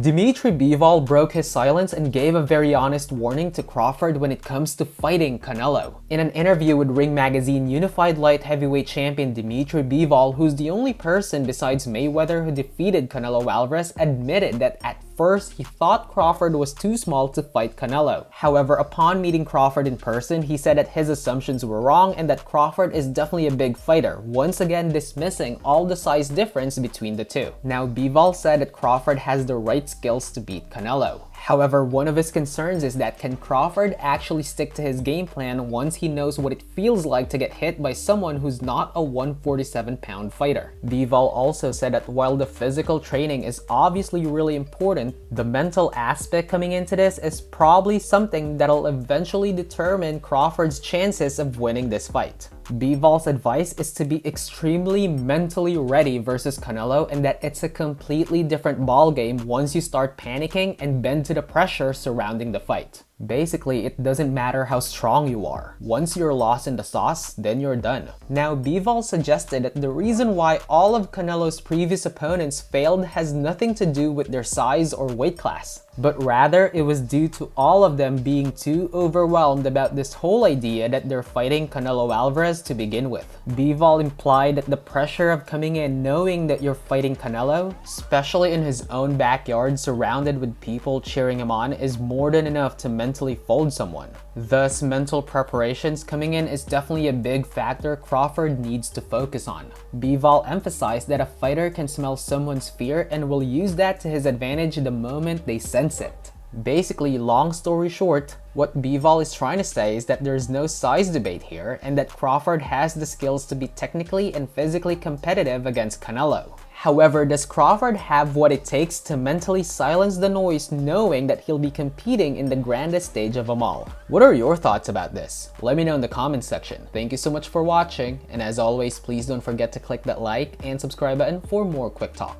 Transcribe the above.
Dimitri Bivol broke his silence and gave a very honest warning to Crawford when it comes to fighting Canelo. In an interview with Ring Magazine, unified light heavyweight champion Dimitri Bivol, who's the only person besides Mayweather who defeated Canelo Alvarez, admitted that at first he thought Crawford was too small to fight Canelo. However, upon meeting Crawford in person, he said that his assumptions were wrong and that Crawford is definitely a big fighter, once again dismissing all the size difference between the two. Now, Bivol said that Crawford has the right skills to beat Canelo. However, one of his concerns is that can Crawford actually stick to his game plan once he knows what it feels like to get hit by someone who's not a 147-pound fighter. Bivol also said that while the physical training is obviously really important, the mental aspect coming into this is probably something that'll eventually determine Crawford's chances of winning this fight. Bivol's advice is to be extremely mentally ready versus Canelo, and that it's a completely different ballgame once you start panicking and bend to the pressure surrounding the fight. Basically, it doesn't matter how strong you are. Once you're lost in the sauce, then you're done. Now, Bivol suggested that the reason why all of Canelo's previous opponents failed has nothing to do with their size or weight class, but rather it was due to all of them being too overwhelmed about this whole idea that they're fighting Canelo Alvarez to begin with. Bivol implied that the pressure of coming in knowing that you're fighting Canelo, especially in his own backyard surrounded with people cheering him on, is more than enough to mentally fold someone. Thus, mental preparations coming in is definitely a big factor Crawford needs to focus on. Bivol emphasized that a fighter can smell someone's fear and will use that to his advantage the moment they sense it. Basically, long story short, what Bivol is trying to say is that there's no size debate here and that Crawford has the skills to be technically and physically competitive against Canelo. However, does Crawford have what it takes to mentally silence the noise knowing that he'll be competing in the grandest stage of them all? What are your thoughts about this? Let me know in the comments section. Thank you so much for watching, and as always, please don't forget to click that like and subscribe button for more quick talk.